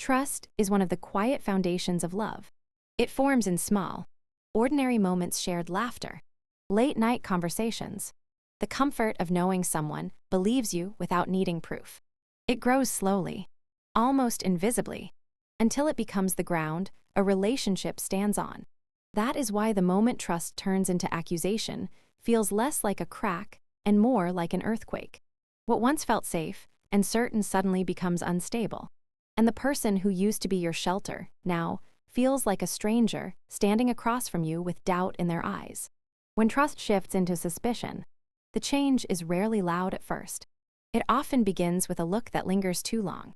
Trust is one of the quiet foundations of love. It forms in small, ordinary moments, shared laughter, late-night conversations, the comfort of knowing someone believes you without needing proof. It grows slowly, almost invisibly, until it becomes the ground a relationship stands on. That is why the moment trust turns into accusation feels less like a crack and more like an earthquake. What once felt safe and certain suddenly becomes unstable. And the person who used to be your shelter now feels like a stranger standing across from you with doubt in their eyes. When trust shifts into suspicion, the change is rarely loud at first. It often begins with a look that lingers too long,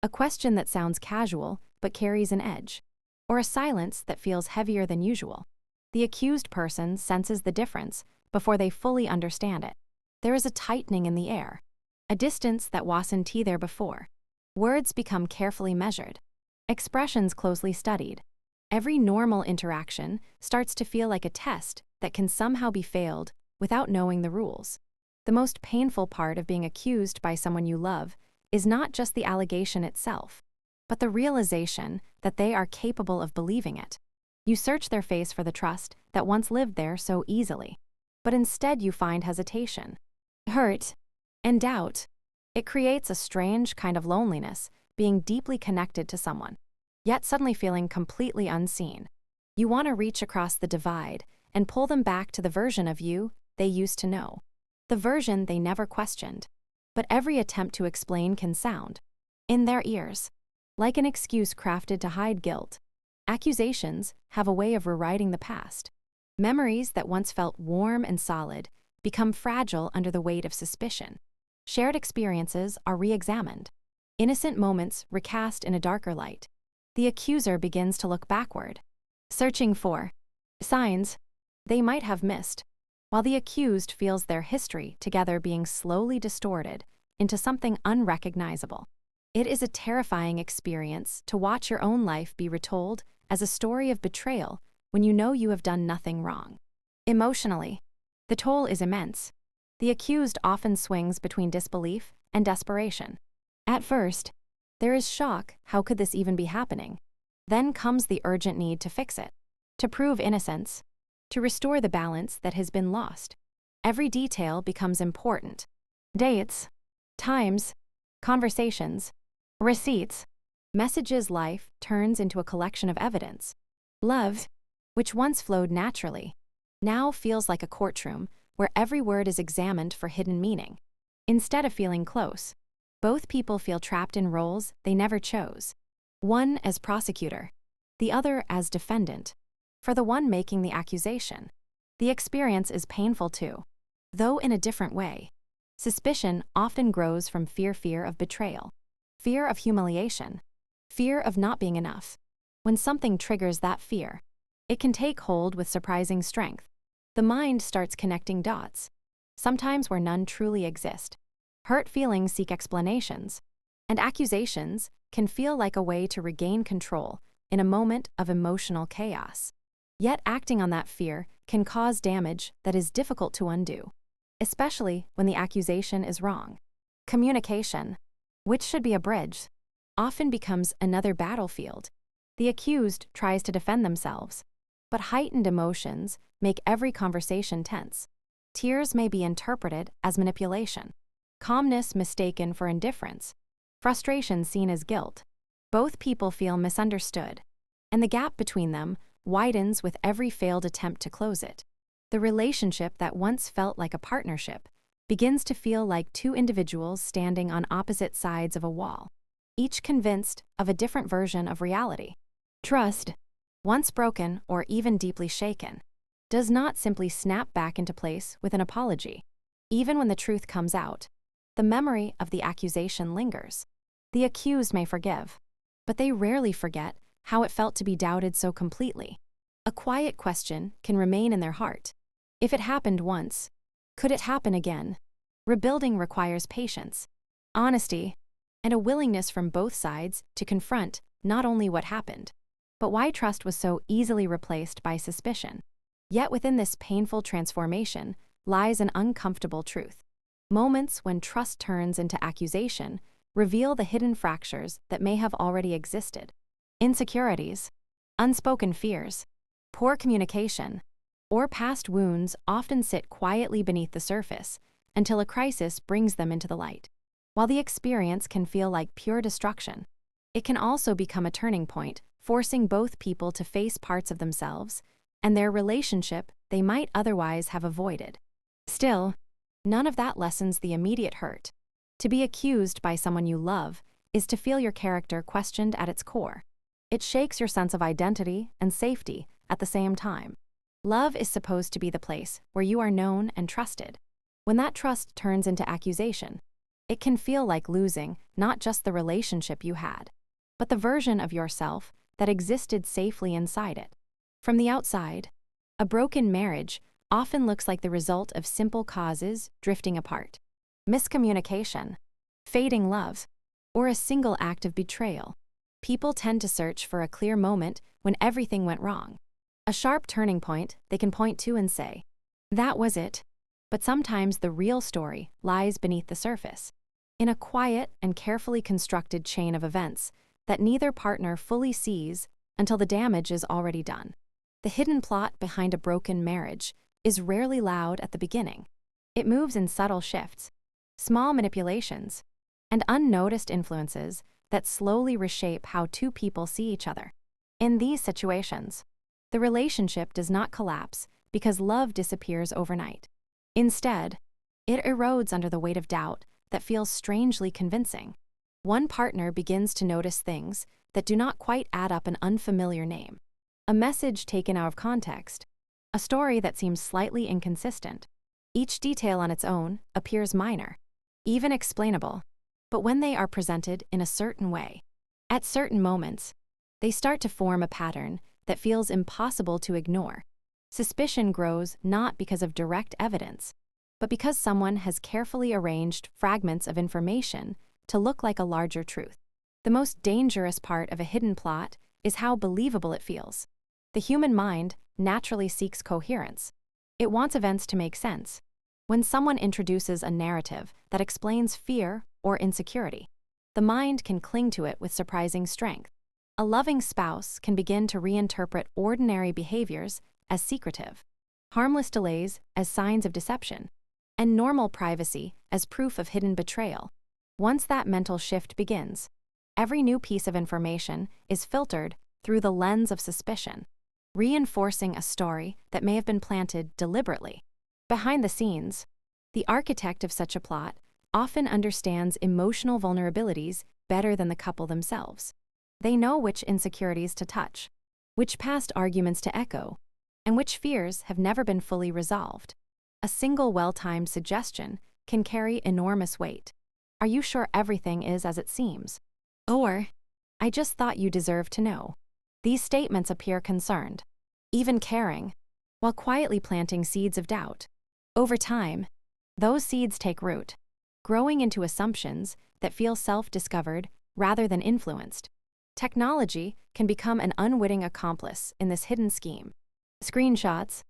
a question that sounds casual but carries an edge, or a silence that feels heavier than usual. The accused person senses the difference before they fully understand it. There is a tightening in the air, a distance that wasn't there before. Words become carefully measured, expressions closely studied. Every normal interaction starts to feel like a test that can somehow be failed without knowing the rules. The most painful part of being accused by someone you love is not just the allegation itself, but the realization that they are capable of believing it. You search their face for the trust that once lived there so easily, but instead you find hesitation, hurt, and doubt. It creates a strange kind of loneliness, being deeply connected to someone, yet suddenly feeling completely unseen. You want to reach across the divide and pull them back to the version of you they used to know, the version they never questioned. But every attempt to explain can sound, in their ears, like an excuse crafted to hide guilt. Accusations have a way of rewriting the past. Memories that once felt warm and solid become fragile under the weight of suspicion. Shared experiences are re-examined, innocent moments recast in a darker light. The accuser begins to look backward, searching for signs they might have missed, while the accused feels their history together being slowly distorted into something unrecognizable. It is a terrifying experience to watch your own life be retold as a story of betrayal when you know you have done nothing wrong. Emotionally, the toll is immense. The accused often swings between disbelief and desperation. At first, there is shock, how could this even be happening? Then comes the urgent need to fix it, to prove innocence, to restore the balance that has been lost. Every detail becomes important. Dates, times, conversations, receipts, messages. Life turns into a collection of evidence. Love, which once flowed naturally, now feels like a courtroom where every word is examined for hidden meaning. Instead of feeling close, both people feel trapped in roles they never chose. One as prosecutor, the other as defendant. For the one making the accusation, the experience is painful too, though in a different way. Suspicion often grows from fear of betrayal, fear of humiliation, fear of not being enough. When something triggers that fear, it can take hold with surprising strength. The mind starts connecting dots, sometimes where none truly exist. Hurt feelings seek explanations, and accusations can feel like a way to regain control in a moment of emotional chaos. Yet acting on that fear can cause damage that is difficult to undo, especially when the accusation is wrong. Communication, which should be a bridge, often becomes another battlefield. The accused tries to defend themselves, but heightened emotions make every conversation tense. Tears may be interpreted as manipulation, calmness mistaken for indifference, frustration seen as guilt. Both people feel misunderstood, and the gap between them widens with every failed attempt to close it. The relationship that once felt like a partnership begins to feel like two individuals standing on opposite sides of a wall, each convinced of a different version of reality. Trust, once broken or even deeply shaken, does not simply snap back into place with an apology. Even when the truth comes out, the memory of the accusation lingers. The accused may forgive, but they rarely forget how it felt to be doubted so completely. A quiet question can remain in their heart. If it happened once, could it happen again? Rebuilding requires patience, honesty, and a willingness from both sides to confront not only what happened, but why trust was so easily replaced by suspicion. Yet within this painful transformation lies an uncomfortable truth. Moments when trust turns into accusation reveal the hidden fractures that may have already existed. Insecurities, unspoken fears, poor communication, or past wounds often sit quietly beneath the surface until a crisis brings them into the light. While the experience can feel like pure destruction, it can also become a turning point, forcing both people to face parts of themselves and their relationship they might otherwise have avoided. Still, none of that lessens the immediate hurt. To be accused by someone you love is to feel your character questioned at its core. It shakes your sense of identity and safety at the same time. Love is supposed to be the place where you are known and trusted. When that trust turns into accusation, it can feel like losing not just the relationship you had, but the version of yourself that existed safely inside it. From the outside, a broken marriage often looks like the result of simple causes drifting apart. Miscommunication, fading love, or a single act of betrayal. People tend to search for a clear moment when everything went wrong. A sharp turning point they can point to and say, "That was it." But sometimes the real story lies beneath the surface, in a quiet and carefully constructed chain of events that neither partner fully sees until the damage is already done. The hidden plot behind a broken marriage is rarely loud at the beginning. It moves in subtle shifts, small manipulations, and unnoticed influences that slowly reshape how two people see each other. In these situations, the relationship does not collapse because love disappears overnight. Instead, it erodes under the weight of doubt that feels strangely convincing. One partner begins to notice things that do not quite add up: an unfamiliar name, a message taken out of context, a story that seems slightly inconsistent. Each detail on its own appears minor, even explainable, but when they are presented in a certain way, at certain moments, they start to form a pattern that feels impossible to ignore. Suspicion grows not because of direct evidence, but because someone has carefully arranged fragments of information to look like a larger truth. The most dangerous part of a hidden plot is how believable it feels. The human mind naturally seeks coherence. It wants events to make sense. When someone introduces a narrative that explains fear or insecurity, the mind can cling to it with surprising strength. A loving spouse can begin to reinterpret ordinary behaviors as secretive, harmless delays as signs of deception, and normal privacy as proof of hidden betrayal. Once that mental shift begins, every new piece of information is filtered through the lens of suspicion, reinforcing a story that may have been planted deliberately. Behind the scenes, the architect of such a plot often understands emotional vulnerabilities better than the couple themselves. They know which insecurities to touch, which past arguments to echo, and which fears have never been fully resolved. A single well-timed suggestion can carry enormous weight. "Are you sure everything is as it seems?" Or, "I just thought you deserved to know." These statements appear concerned, even caring, while quietly planting seeds of doubt. Over time, those seeds take root, growing into assumptions that feel self-discovered rather than influenced. Technology can become an unwitting accomplice in this hidden scheme. Screenshots,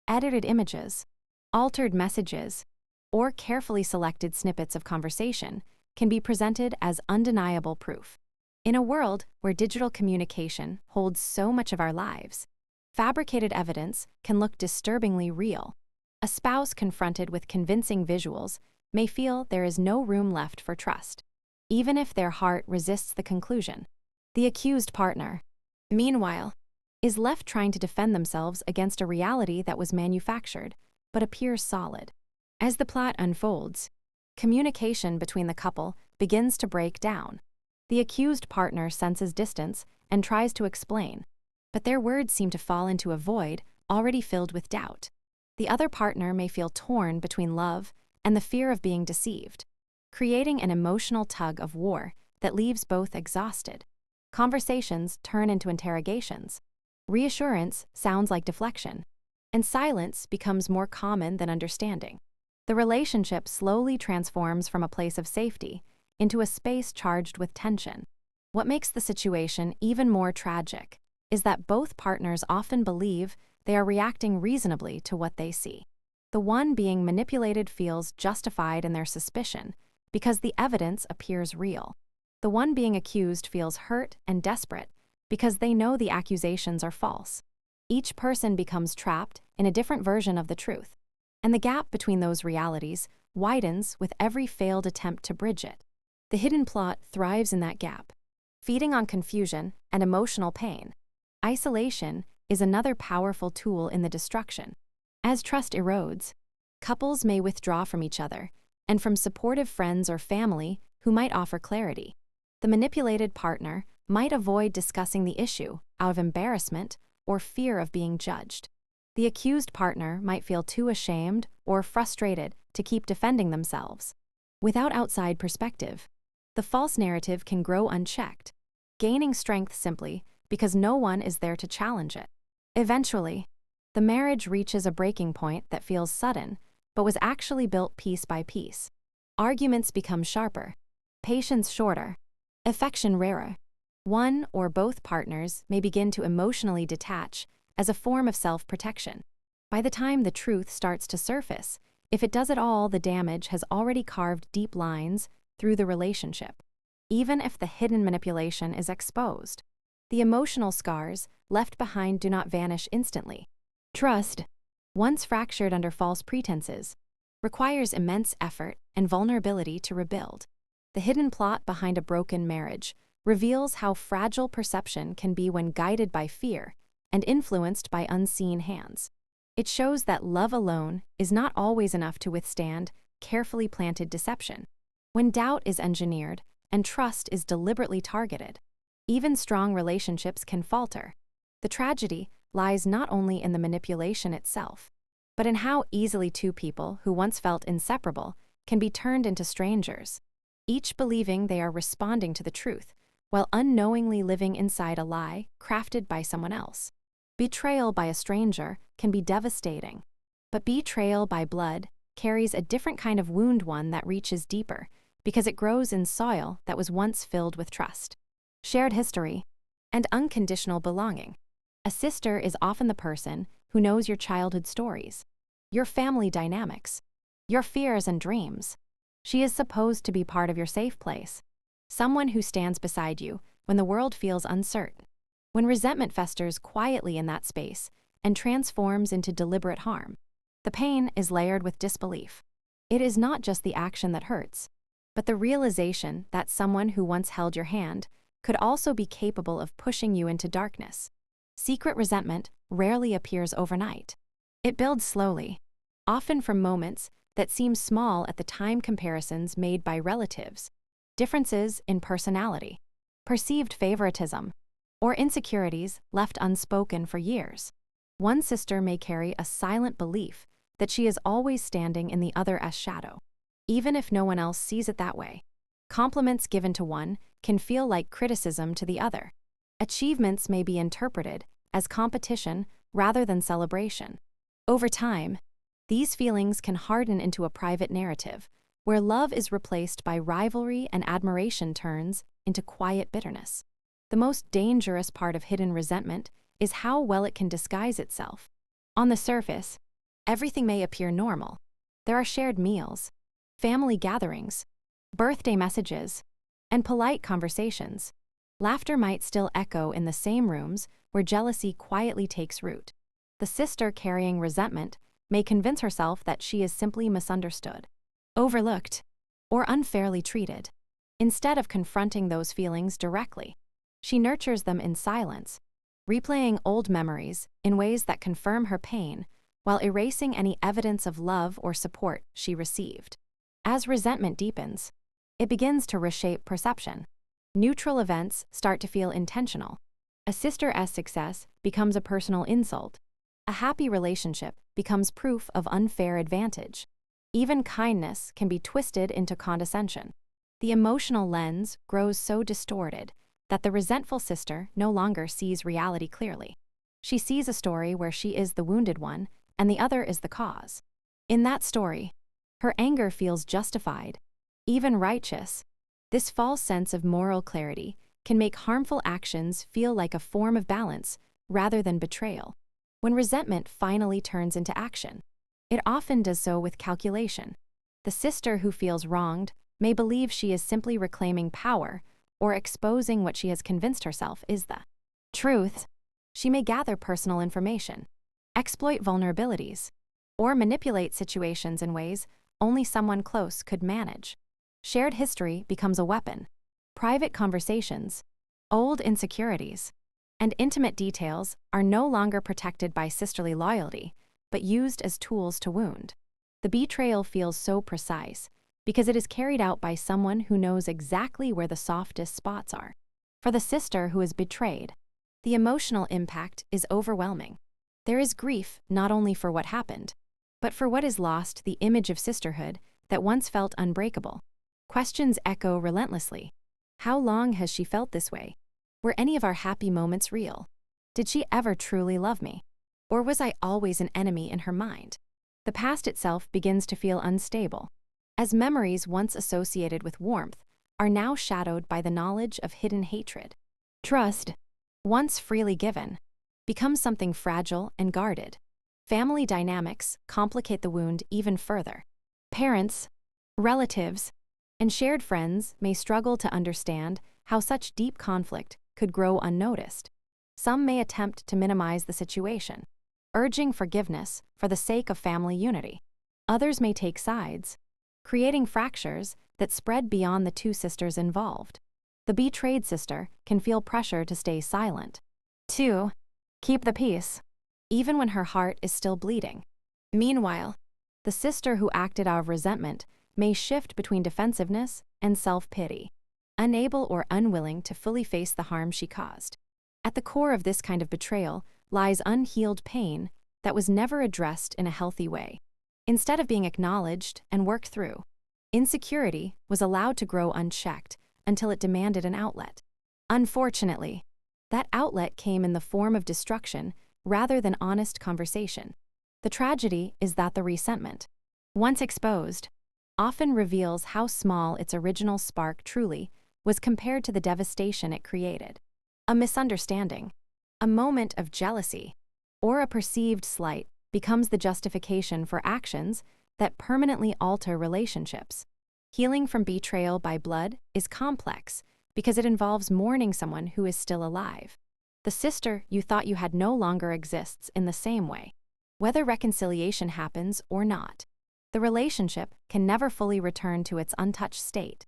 edited images, altered messages, or carefully selected snippets of conversation can be presented as undeniable proof. In a world where digital communication holds so much of our lives, fabricated evidence can look disturbingly real. A spouse confronted with convincing visuals may feel there is no room left for trust, even if their heart resists the conclusion. The accused partner, meanwhile, is left trying to defend themselves against a reality that was manufactured but appears solid. As the plot unfolds, communication between the couple begins to break down. The accused partner senses distance and tries to explain, but their words seem to fall into a void already filled with doubt. The other partner may feel torn between love and the fear of being deceived, creating an emotional tug of war that leaves both exhausted. Conversations turn into interrogations. Reassurance sounds like deflection, and silence becomes more common than understanding. The relationship slowly transforms from a place of safety into a space charged with tension. What makes the situation even more tragic is that both partners often believe they are reacting reasonably to what they see. The one being manipulated feels justified in their suspicion because the evidence appears real. The one being accused feels hurt and desperate because they know the accusations are false. Each person becomes trapped in a different version of the truth, and the gap between those realities widens with every failed attempt to bridge it. The hidden plot thrives in that gap, feeding on confusion and emotional pain. Isolation is another powerful tool in the destruction. As trust erodes, couples may withdraw from each other and from supportive friends or family who might offer clarity. The manipulated partner might avoid discussing the issue out of embarrassment or fear of being judged. The accused partner might feel too ashamed or frustrated to keep defending themselves. Without outside perspective, the false narrative can grow unchecked, gaining strength simply because no one is there to challenge it. Eventually, the marriage reaches a breaking point that feels sudden, but was actually built piece by piece. Arguments become sharper, patience shorter, affection rarer. One or both partners may begin to emotionally detach as a form of self-protection. By the time the truth starts to surface, if it does at all, the damage has already carved deep lines through the relationship. Even if the hidden manipulation is exposed, the emotional scars left behind do not vanish instantly. Trust, once fractured under false pretenses, requires immense effort and vulnerability to rebuild. The hidden plot behind a broken marriage reveals how fragile perception can be when guided by fear and influenced by unseen hands. It shows that love alone is not always enough to withstand carefully planted deception. When doubt is engineered and trust is deliberately targeted, even strong relationships can falter. The tragedy lies not only in the manipulation itself, but in how easily two people who once felt inseparable can be turned into strangers, each believing they are responding to the truth, while unknowingly living inside a lie crafted by someone else. Betrayal by a stranger can be devastating, but betrayal by blood carries a different kind of wound, one that reaches deeper, because it grows in soil that was once filled with trust, shared history, and unconditional belonging. A sister is often the person who knows your childhood stories, your family dynamics, your fears and dreams. She is supposed to be part of your safe place, someone who stands beside you when the world feels uncertain. When resentment festers quietly in that space and transforms into deliberate harm, the pain is layered with disbelief. It is not just the action that hurts, but the realization that someone who once held your hand could also be capable of pushing you into darkness. Secret resentment rarely appears overnight. It builds slowly, often from moments that seem small at the time, comparisons made by relatives, differences in personality, perceived favoritism, or insecurities left unspoken for years. One sister may carry a silent belief that she is always standing in the other's shadow, even if no one else sees it that way. Compliments given to one can feel like criticism to the other. Achievements may be interpreted as competition rather than celebration. Over time, these feelings can harden into a private narrative, where love is replaced by rivalry and admiration turns into quiet bitterness. The most dangerous part of hidden resentment is how well it can disguise itself. On the surface, everything may appear normal. There are shared meals, family gatherings, birthday messages, and polite conversations. Laughter might still echo in the same rooms where jealousy quietly takes root. The sister carrying resentment may convince herself that she is simply misunderstood, overlooked, or unfairly treated. Instead of confronting those feelings directly, she nurtures them in silence, replaying old memories in ways that confirm her pain while erasing any evidence of love or support she received. As resentment deepens, it begins to reshape perception. Neutral events start to feel intentional. A sister's success becomes a personal insult. A happy relationship becomes proof of unfair advantage. Even kindness can be twisted into condescension. The emotional lens grows so distorted that the resentful sister no longer sees reality clearly. She sees a story where she is the wounded one and the other is the cause. In that story, her anger feels justified, even righteous. This false sense of moral clarity can make harmful actions feel like a form of balance rather than betrayal. When resentment finally turns into action, it often does so with calculation. The sister who feels wronged may believe she is simply reclaiming power or exposing what she has convinced herself is the truth. She may gather personal information, exploit vulnerabilities, or manipulate situations in ways only someone close could manage. Shared history becomes a weapon. Private conversations, old insecurities, and intimate details are no longer protected by sisterly loyalty, but used as tools to wound. The betrayal feels so precise because it is carried out by someone who knows exactly where the softest spots are. For the sister who is betrayed, the emotional impact is overwhelming. There is grief not only for what happened, but for what is lost, the image of sisterhood that once felt unbreakable. Questions echo relentlessly. How long has she felt this way? Were any of our happy moments real? Did she ever truly love me? Or was I always an enemy in her mind? The past itself begins to feel unstable, as memories once associated with warmth are now shadowed by the knowledge of hidden hatred. Trust, once freely given, becomes something fragile and guarded. Family dynamics complicate the wound even further. Parents, relatives, and shared friends may struggle to understand how such deep conflict could grow unnoticed. Some may attempt to minimize the situation, urging forgiveness for the sake of family unity. Others may take sides, creating fractures that spread beyond the two sisters involved. The betrayed sister can feel pressure to stay silent. 2. Keep the peace, even when her heart is still bleeding. Meanwhile, the sister who acted out of resentment may shift between defensiveness and self-pity, unable or unwilling to fully face the harm she caused. At the core of this kind of betrayal lies unhealed pain that was never addressed in a healthy way. Instead of being acknowledged and worked through, insecurity was allowed to grow unchecked until it demanded an outlet. Unfortunately, that outlet came in the form of destruction rather than honest conversation. The tragedy is that the resentment, once exposed, often reveals how small its original spark truly was compared to the devastation it created. A misunderstanding, a moment of jealousy, or a perceived slight becomes the justification for actions that permanently alter relationships. Healing from betrayal by blood is complex because it involves mourning someone who is still alive. The sister you thought you had no longer exists in the same way. Whether reconciliation happens or not, the relationship can never fully return to its untouched state.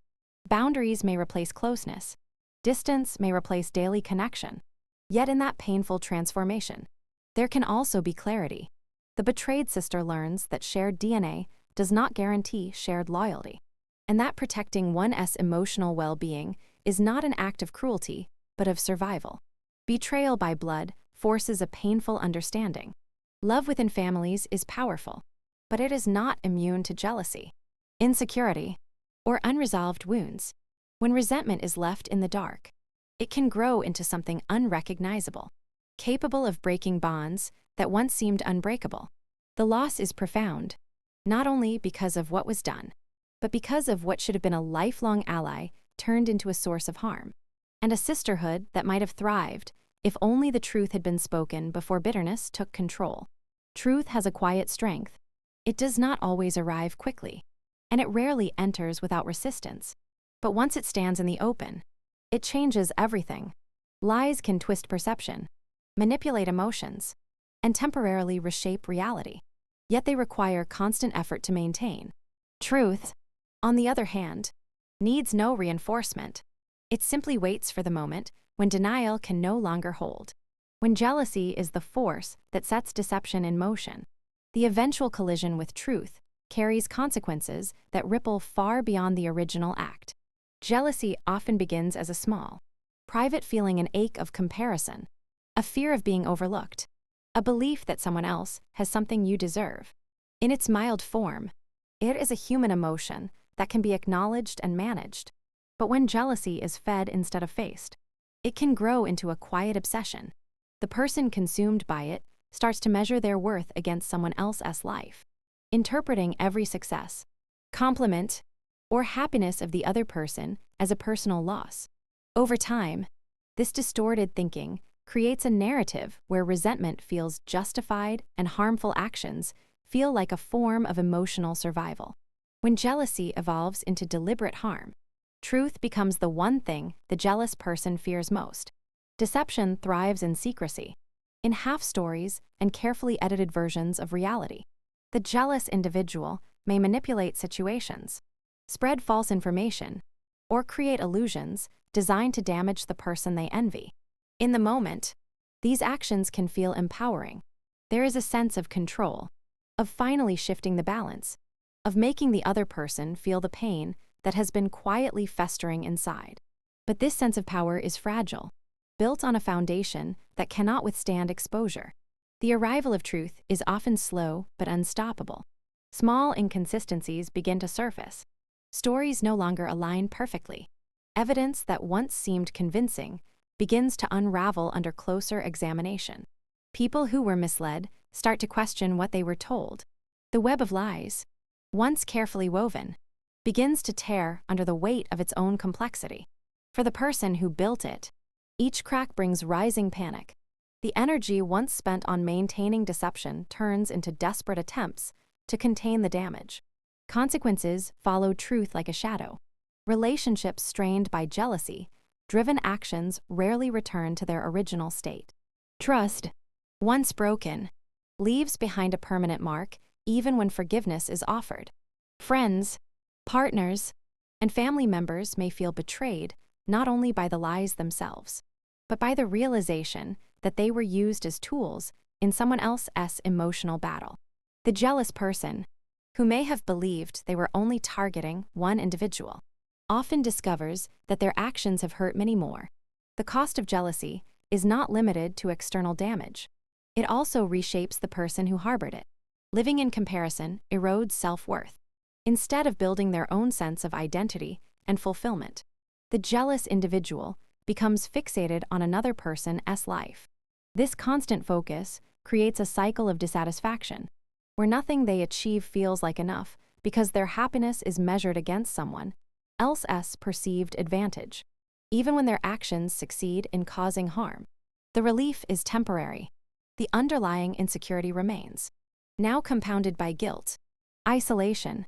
Boundaries may replace closeness. Distance may replace daily connection. Yet in that painful transformation, there can also be clarity. The betrayed sister learns that shared DNA does not guarantee shared loyalty, and that protecting one's emotional well-being is not an act of cruelty, but of survival. Betrayal by blood forces a painful understanding. Love within families is powerful, but it is not immune to jealousy, insecurity, or unresolved wounds. When resentment is left in the dark, it can grow into something unrecognizable, capable of breaking bonds that once seemed unbreakable. The loss is profound, not only because of what was done, but because of what should have been a lifelong ally turned into a source of harm, and a sisterhood that might have thrived if only the truth had been spoken before bitterness took control. Truth has a quiet strength. It does not always arrive quickly, and it rarely enters without resistance. But once it stands in the open, it changes everything. Lies can twist perception, manipulate emotions, and temporarily reshape reality. Yet they require constant effort to maintain. Truth, on the other hand, needs no reinforcement. It simply waits for the moment when denial can no longer hold. When jealousy is the force that sets deception in motion, the eventual collision with truth carries consequences that ripple far beyond the original act. Jealousy often begins as a small, private feeling, an ache of comparison, a fear of being overlooked, a belief that someone else has something you deserve. In its mild form, it is a human emotion that can be acknowledged and managed. But when jealousy is fed instead of faced, it can grow into a quiet obsession. The person consumed by it starts to measure their worth against someone else's life, interpreting every success, compliment, or happiness of the other person as a personal loss. Over time, this distorted thinking creates a narrative where resentment feels justified and harmful actions feel like a form of emotional survival. When jealousy evolves into deliberate harm, truth becomes the one thing the jealous person fears most. Deception thrives in secrecy, in half-stories and carefully edited versions of reality. The jealous individual may manipulate situations, spread false information, or create illusions designed to damage the person they envy. In the moment, these actions can feel empowering. There is a sense of control, of finally shifting the balance, of making the other person feel the pain that has been quietly festering inside. But this sense of power is fragile, built on a foundation that cannot withstand exposure. The arrival of truth is often slow but unstoppable. Small inconsistencies begin to surface. Stories no longer align perfectly. Evidence that once seemed convincing begins to unravel under closer examination. People who were misled start to question what they were told. The web of lies, once carefully woven, begins to tear under the weight of its own complexity. For the person who built it, each crack brings rising panic. The energy once spent on maintaining deception turns into desperate attempts to contain the damage. Consequences follow truth like a shadow. Relationships strained by jealousy-driven actions rarely return to their original state. Trust, once broken, leaves behind a permanent mark even when forgiveness is offered. Friends, partners, and family members may feel betrayed not only by the lies themselves, but by the realization that they were used as tools in someone else's emotional battle. The jealous person, who may have believed they were only targeting one individual, often discovers that their actions have hurt many more. The cost of jealousy is not limited to external damage. It also reshapes the person who harbored it. Living in comparison erodes self-worth. Instead of building their own sense of identity and fulfillment, the jealous individual becomes fixated on another person's life. This constant focus creates a cycle of dissatisfaction, where nothing they achieve feels like enough because their happiness is measured against someone else's perceived advantage. Even when their actions succeed in causing harm, the relief is temporary. The underlying insecurity remains. Now compounded by guilt, isolation,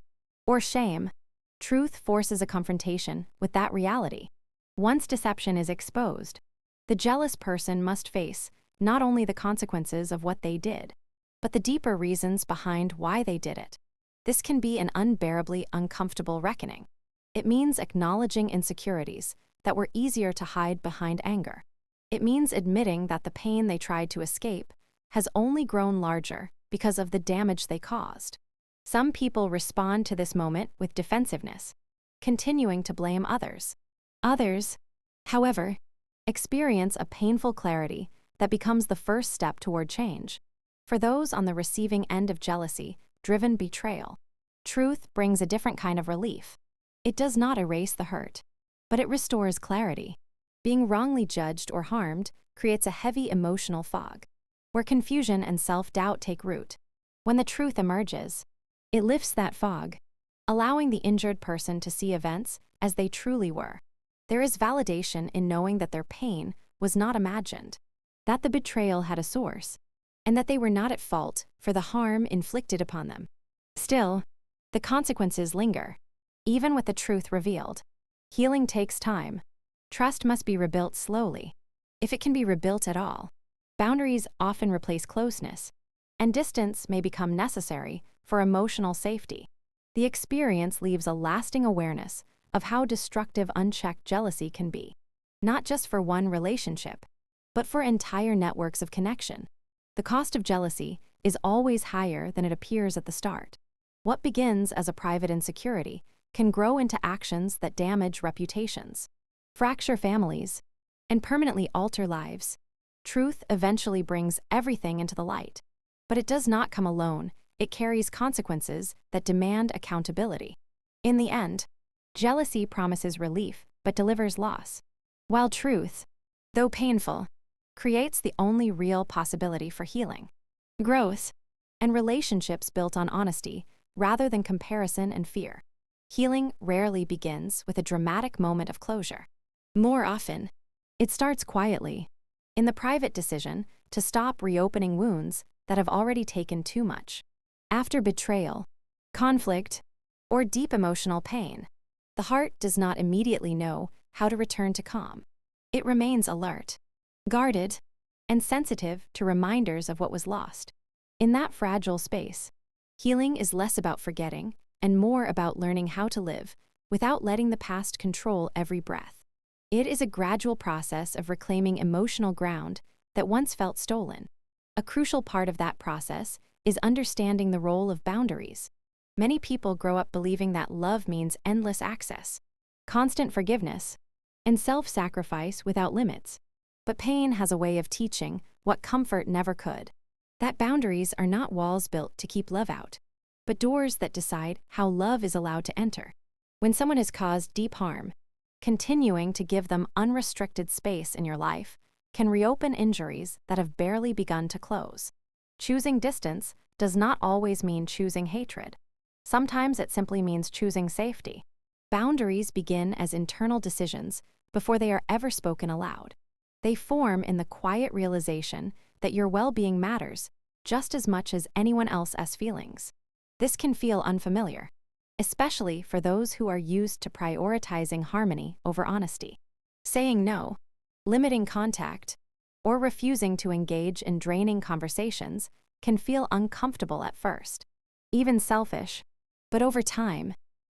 or shame, truth forces a confrontation with that reality. Once deception is exposed, the jealous person must face not only the consequences of what they did, but the deeper reasons behind why they did it. This can be an unbearably uncomfortable reckoning. It means acknowledging insecurities that were easier to hide behind anger. It means admitting that the pain they tried to escape has only grown larger because of the damage they caused. Some people respond to this moment with defensiveness, continuing to blame others. Others, however, experience a painful clarity that becomes the first step toward change. For those on the receiving end of jealousy-driven betrayal, truth brings a different kind of relief. It does not erase the hurt, but it restores clarity. Being wrongly judged or harmed creates a heavy emotional fog, where confusion and self-doubt take root. When the truth emerges, it lifts that fog, allowing the injured person to see events as they truly were. There is validation in knowing that their pain was not imagined, that the betrayal had a source, and that they were not at fault for the harm inflicted upon them. Still, the consequences linger. Even with the truth revealed, healing takes time. Trust must be rebuilt slowly, if it can be rebuilt at all. Boundaries often replace closeness, and distance may become necessary for emotional safety. The experience leaves a lasting awareness of how destructive unchecked jealousy can be, not just for one relationship, but for entire networks of connection. The cost of jealousy is always higher than it appears at the start. What begins as a private insecurity can grow into actions that damage reputations, fracture families, and permanently alter lives. Truth eventually brings everything into the light, but it does not come alone. It carries consequences that demand accountability. In the end, jealousy promises relief but delivers loss, while truth, though painful, creates the only real possibility for healing, growth, and relationships built on honesty rather than comparison and fear. Healing rarely begins with a dramatic moment of closure. More often, it starts quietly, in the private decision to stop reopening wounds that have already taken too much. After betrayal, conflict, or deep emotional pain, the heart does not immediately know how to return to calm. It remains alert, guarded, and sensitive to reminders of what was lost. In that fragile space, healing is less about forgetting and more about learning how to live without letting the past control every breath. It is a gradual process of reclaiming emotional ground that once felt stolen. A crucial part of that process is understanding the role of boundaries. Many people grow up believing that love means endless access, constant forgiveness, and self-sacrifice without limits. But pain has a way of teaching what comfort never could. That boundaries are not walls built to keep love out, but doors that decide how love is allowed to enter. When someone has caused deep harm, continuing to give them unrestricted space in your life can reopen injuries that have barely begun to close. Choosing distance does not always mean choosing hatred. Sometimes it simply means choosing safety. Boundaries begin as internal decisions before they are ever spoken aloud. They form in the quiet realization that your well-being matters just as much as anyone else's feelings. This can feel unfamiliar, especially for those who are used to prioritizing harmony over honesty. Saying no, limiting contact, or refusing to engage in draining conversations can feel uncomfortable at first, even selfish. But over time,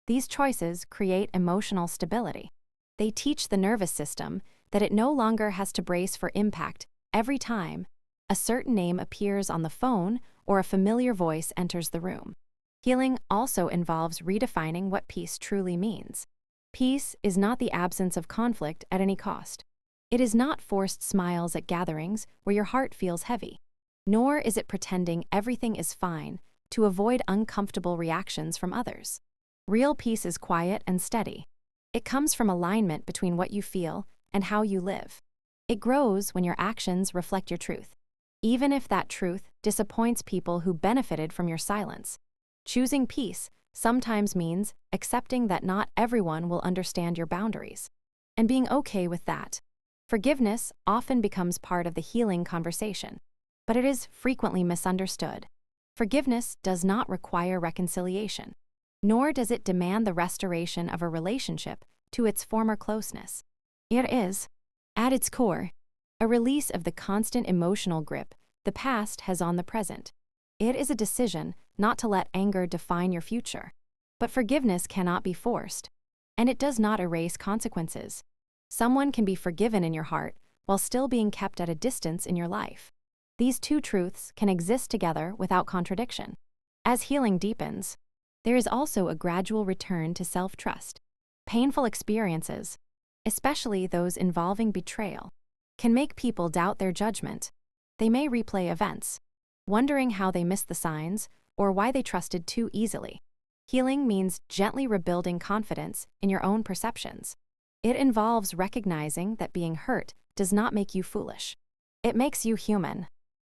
these choices create emotional stability. They teach the nervous system that it no longer has to brace for impact every time a certain name appears on the phone or a familiar voice enters the room. Healing also involves redefining what peace truly means. Peace is not the absence of conflict at any cost. It is not forced smiles at gatherings where your heart feels heavy, nor is it pretending everything is fine to avoid uncomfortable reactions from others. Real peace is quiet and steady. It comes from alignment between what you feel and how you live. It grows when your actions reflect your truth, even if that truth disappoints people who benefited from your silence. Choosing peace sometimes means accepting that not everyone will understand your boundaries, and being okay with that. Forgiveness often becomes part of the healing conversation, but it is frequently misunderstood. Forgiveness does not require reconciliation, nor does it demand the restoration of a relationship to its former closeness. It is, at its core, a release of the constant emotional grip the past has on the present. It is a decision not to let anger define your future. But forgiveness cannot be forced, and it does not erase consequences. Someone can be forgiven in your heart while still being kept at a distance in your life. These two truths can exist together without contradiction. As healing deepens, there is also a gradual return to self-trust. Painful experiences, especially those involving betrayal, can make people doubt their judgment. They may replay events, wondering how they missed the signs or why they trusted too easily. Healing means gently rebuilding confidence in your own perceptions. It involves recognizing that being hurt does not make you foolish. It makes you human.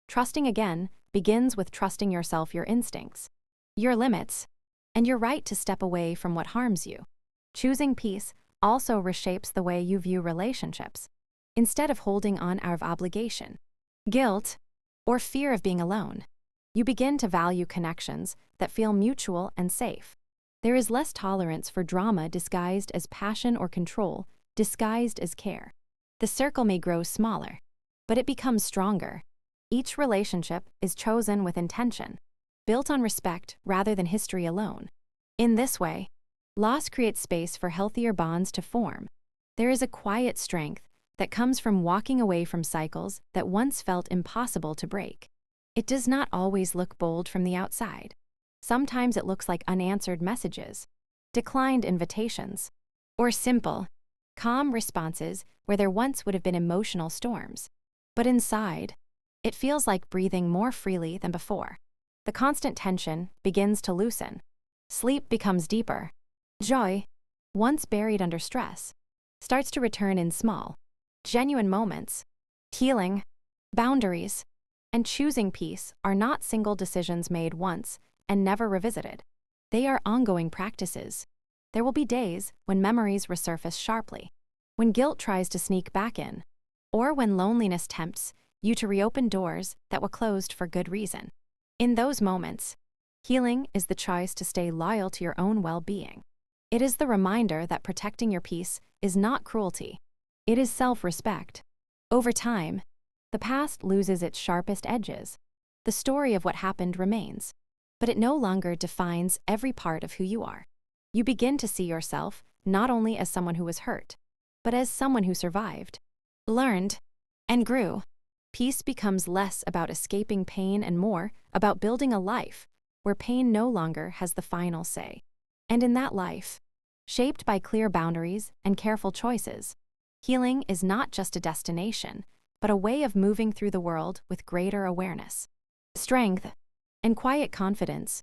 Trusting again begins with trusting yourself, your instincts, your limits, and your right to step away from what harms you. Choosing peace also reshapes the way you view relationships. Instead of holding on out of obligation, guilt, or fear of being alone, you begin to value connections that feel mutual and safe. There is less tolerance for drama disguised as passion or control disguised as care. The circle may grow smaller, but it becomes stronger. Each relationship is chosen with intention, built on respect rather than history alone. In this way, loss creates space for healthier bonds to form. There is a quiet strength that comes from walking away from cycles that once felt impossible to break. It does not always look bold from the outside. Sometimes it looks like unanswered messages, declined invitations, or simple, calm responses where there once would have been emotional storms. But inside, it feels like breathing more freely than before. The constant tension begins to loosen. Sleep becomes deeper. Joy, once buried under stress, starts to return in small, genuine moments. Healing, boundaries, and choosing peace are not single decisions made once and never revisited. They are ongoing practices. There will be days when memories resurface sharply, when guilt tries to sneak back in, or when loneliness tempts you to reopen doors that were closed for good reason. In those moments, Healing is the choice to stay loyal to your own well-being. It is the reminder that protecting your peace is not cruelty. It is self-respect. Over time, the past loses its sharpest edges. The story of what happened remains, but it no longer defines every part of who you are. You begin to see yourself not only as someone who was hurt, but as someone who survived, learned, and grew. Peace becomes less about escaping pain and more about building a life where pain no longer has the final say. And in that life, shaped by clear boundaries and careful choices, healing is not just a destination, but a way of moving through the world with greater awareness, strength, and quiet confidence